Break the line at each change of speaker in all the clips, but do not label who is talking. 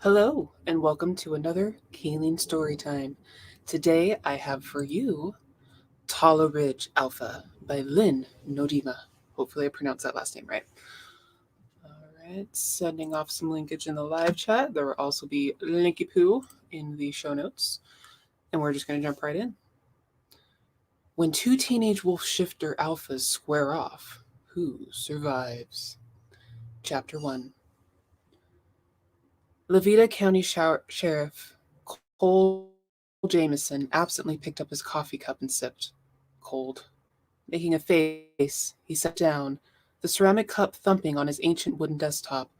Hello, and welcome to another Kalene story time. Today I have for you Tala Ridge Alpha by Lynn Nodima. Hopefully I pronounced that last name right. Alright, sending off some linkage in the live chat. There will also be linky poo in the show notes. And we're just going to jump right in. When two teenage wolf shifter alphas square off, who survives? Chapter 1. Levita County Sheriff Cole Jameson absently picked up his coffee cup and sipped. Cold. Making a face, he set it down, the ceramic cup thumping on his ancient wooden desktop.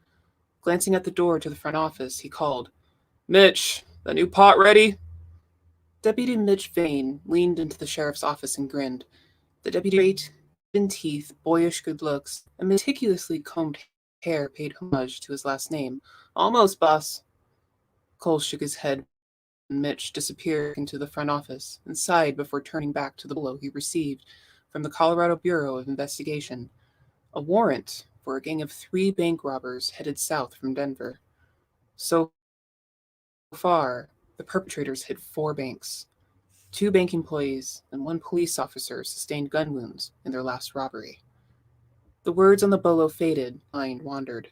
Glancing at the door to the front office, he called, "Mitch, the new pot ready?" Deputy Mitch Vane leaned into the sheriff's office and grinned. The deputy's great, even teeth, boyish good looks, and meticulously combed hair paid homage to his last name. "Almost, boss." Cole shook his head when Mitch disappeared into the front office and sighed before turning back to the bolo he received from the Colorado Bureau of Investigation, a warrant for a gang of 3 bank robbers headed south from Denver. So far, the perpetrators hit 4 banks. 2 bank employees and 1 police officer sustained gun wounds in their last robbery. The words on the bolo faded, mind wandered.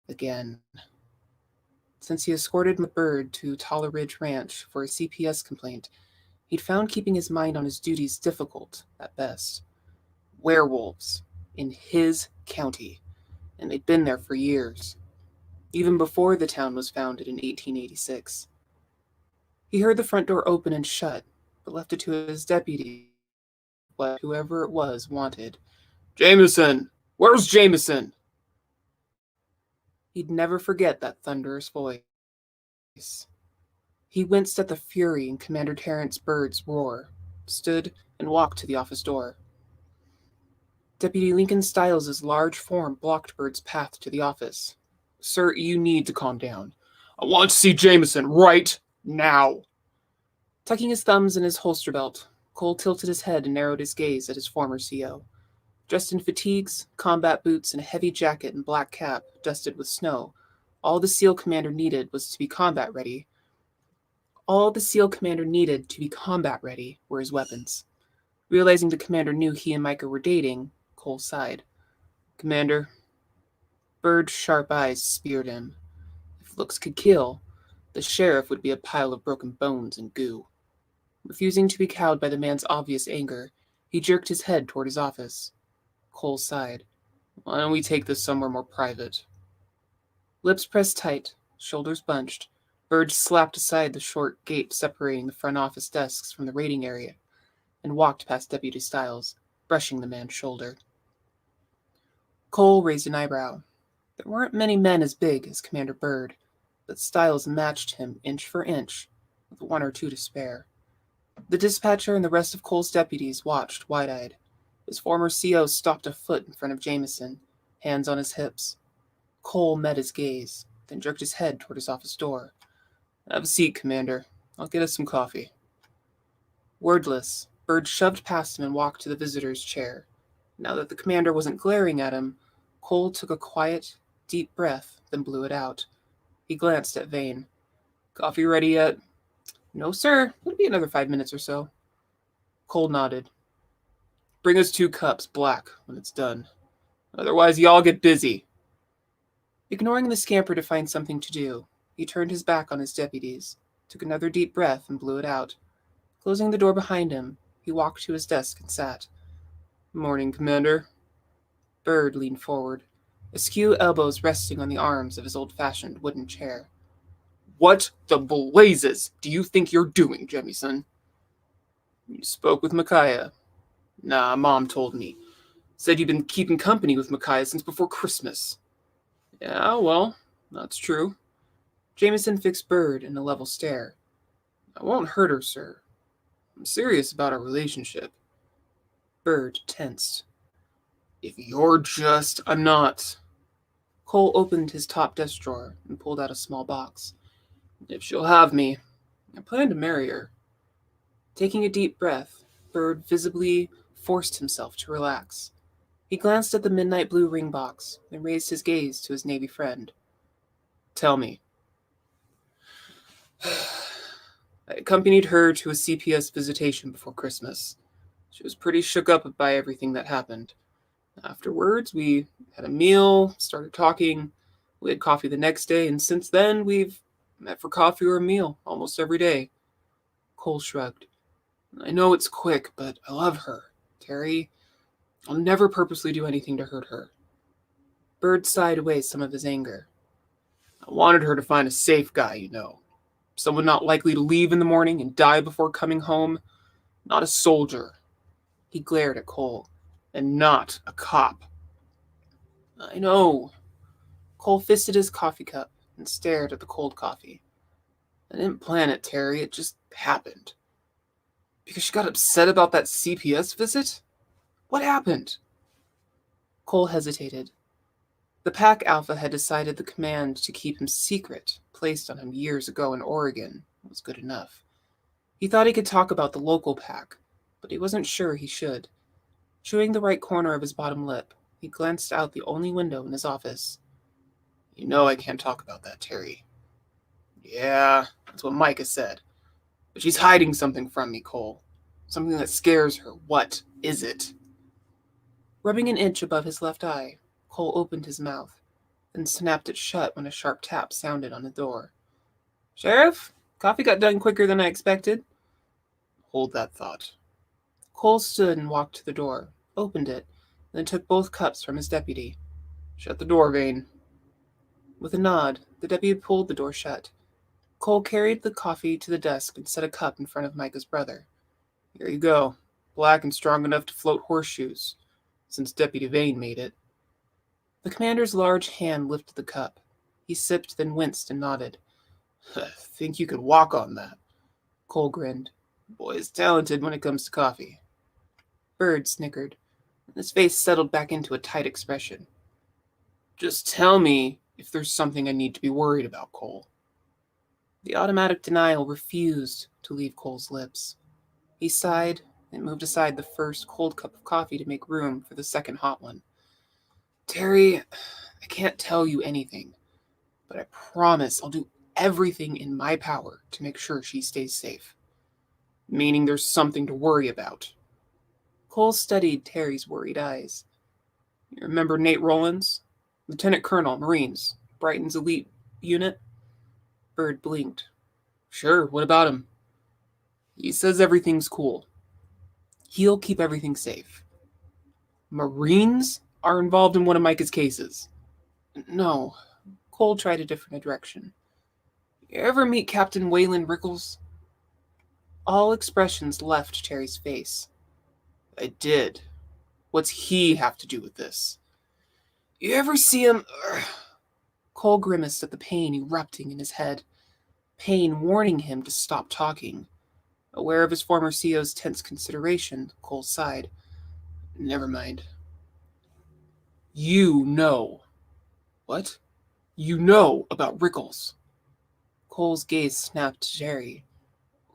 Again. Since he escorted Bird to Tala Ridge Ranch for a CPS complaint, he'd found keeping his mind on his duties difficult at best. Werewolves in his county, and they'd been there for years, even before the town was founded in 1886. He heard the front door open and shut, but left it to his deputies to do what whoever it was wanted. "Jameson! Where's Jameson?" He'd never forget that thunderous voice. He winced at the fury in Commander Terrence Bird's roar, stood, and walked to the office door. Deputy Lincoln Stiles's large form blocked Bird's path to the office. "Sir, you need to calm down. I want to see Jameson right now." Tucking his thumbs in his holster belt, Cole tilted his head and narrowed his gaze at his former CO. Dressed in fatigues, combat boots, and a heavy jacket and black cap dusted with snow, all the SEAL commander needed was to be combat ready. All the SEAL commander needed to be combat ready were his weapons. Realizing the commander knew he and Micah were dating, Cole sighed. "Commander." Bird's sharp eyes speared him. If looks could kill, the sheriff would be a pile of broken bones and goo. Refusing to be cowed by the man's obvious anger, he jerked his head toward his office. Cole sighed. "Why don't we take this somewhere more private?" Lips pressed tight, shoulders bunched, Bird slapped aside the short gate separating the front office desks from the rating area and walked past Deputy Stiles, brushing the man's shoulder. Cole raised an eyebrow. There weren't many men as big as Commander Bird, but Stiles matched him inch for inch, with 1 or 2 to spare. The dispatcher and the rest of Cole's deputies watched wide-eyed. His former CO stopped a foot in front of Jameson, hands on his hips. Cole met his gaze, then jerked his head toward his office door. "Have a seat, Commander. I'll get us some coffee." Wordless, Bird shoved past him and walked to the visitor's chair. Now that the commander wasn't glaring at him, Cole took a quiet, deep breath, then blew it out. He glanced at Vane. "Coffee ready yet?" "No, sir. It'll be another 5 minutes or so." Cole nodded. "Bring us 2 cups, black, when it's done. Otherwise, y'all get busy." Ignoring the scamper to find something to do, he turned his back on his deputies, took another deep breath, and blew it out. Closing the door behind him, he walked to his desk and sat. "Morning, Commander." Bird leaned forward, askew elbows resting on the arms of his old-fashioned wooden chair. "What the blazes do you think you're doing, Jemison?" "You spoke with Micaiah." "Nah, Mom told me. Said you'd been keeping company with Micaiah since before Christmas." "Yeah, well, that's true." Jameson fixed Bird in a level stare. "I won't hurt her, sir. I'm serious about our relationship." Bird tensed. "If you're just..." "I'm not." Cole opened his top desk drawer and pulled out a small box. "If she'll have me, I plan to marry her." Taking a deep breath, Bird visibly forced himself to relax. He glanced at the midnight blue ring box, then raised his gaze to his Navy friend. Tell me. I accompanied her to a CPS visitation before Christmas. She was pretty shook up by everything that happened. Afterwards, we had a meal, started talking. We had coffee the next day, and since then, we've met for coffee or a meal almost every day. Cole shrugged. I know it's quick, but I love her. Terry, I'll never purposely do anything to hurt her. Bird sighed away some of his anger. I wanted her to find a safe guy, you know. Someone not likely to leave in the morning and die before coming home. Not a soldier. He glared at Cole. And not a cop. I know. Cole fisted his coffee cup and stared at the cold coffee. I didn't plan it, Terry. It just happened. Because she got upset about that CPS visit? What happened? Cole hesitated. The Pack Alpha had decided the command to keep him secret, placed on him years ago in Oregon, was good enough. He thought he could talk about the local pack, but he wasn't sure he should. Chewing the right corner of his bottom lip, he glanced out the only window in his office. You know I can't talk about that, Terry. Yeah, that's what Micah said. But she's hiding something from me, Cole. Something that scares her. What is it? Rubbing an inch above his left eye, Cole opened his mouth, then snapped it shut when a sharp tap sounded on the door. Sheriff, coffee got done quicker than I expected. Hold that thought. Cole stood and walked to the door, opened it, then took both cups from his deputy. Shut the door, Vane. With a nod, the deputy pulled the door shut. Cole carried the coffee to the desk and set a cup in front of Micah's brother. Here you go, black and strong enough to float horseshoes, since Deputy Vane made it. The commander's large hand lifted the cup. He sipped, then winced and nodded. Think you could walk on that? Cole grinned. Boy is talented when it comes to coffee. Bird snickered, and his face settled back into a tight expression. Just tell me if there's something I need to be worried about, Cole. The automatic denial refused to leave Cole's lips. He sighed and moved aside the first cold cup of coffee to make room for the second hot one. Terry, I can't tell you anything, but I promise I'll do everything in my power to make sure she stays safe. Meaning there's something to worry about. Cole studied Terry's worried eyes. You remember Nate Rollins? Lieutenant Colonel, Marines, Brighton's elite unit? Bird blinked. Sure, what about him? He says everything's cool. He'll keep everything safe. Marines are involved in one of Micah's cases. No. Cole tried a different direction. You ever meet Captain Waylon Rickles? All expressions left Terry's face. I did. What's he have to do with this? You ever see him? Cole grimaced at the pain erupting in his head. Pain warning him to stop talking. Aware of his former CO's tense consideration, Cole sighed. Never mind. You know. What? You know about Rickles. Cole's gaze snapped to Terry.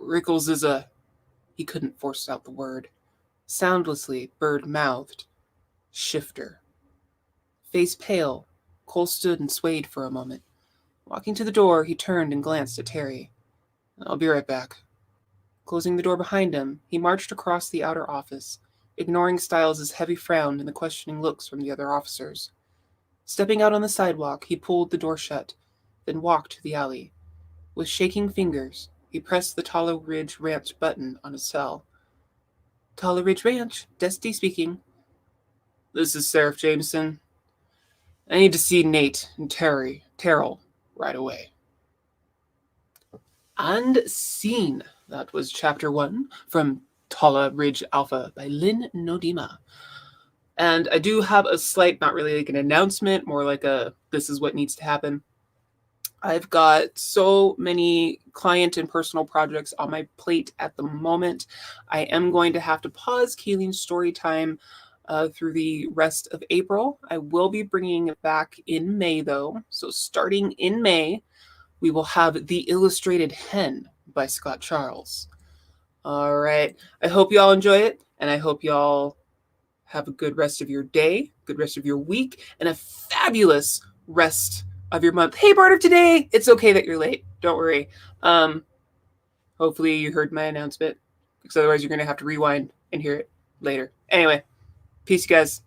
Rickles is a... He couldn't force out the word. Soundlessly, Bird mouthed. Shifter. Face pale, Cole stood and swayed for a moment. Walking to the door, he turned and glanced at Terry. I'll be right back. Closing the door behind him, he marched across the outer office, ignoring Stiles' heavy frown and the questioning looks from the other officers. Stepping out on the sidewalk, he pulled the door shut, then walked to the alley. With shaking fingers, he pressed the Tala Ridge Ranch button on his cell. Tala Ridge Ranch, Dusty speaking. This is Sheriff Jameson. I need to see Nate and Terrell right away. And scene. That was Chapter 1 from Tala Ridge Alpha by Lynn Nodima. And I do have a slight, not really like an announcement, more like a this is what needs to happen. I've got so many client and personal projects on my plate at the moment. I am going to have to pause Kalene's story time through the rest of April. I will be bringing it back in May, though. So starting in May, we will have The Illustrated Hen by Scott Charles. All right. I hope you all enjoy it, and I hope you all have a good rest of your day, good rest of your week, and a fabulous rest of your month. Hey, part of today. It's okay that you're late. Don't worry. Hopefully you heard my announcement, because otherwise you're going to have to rewind and hear it later. Anyway, peace, you guys.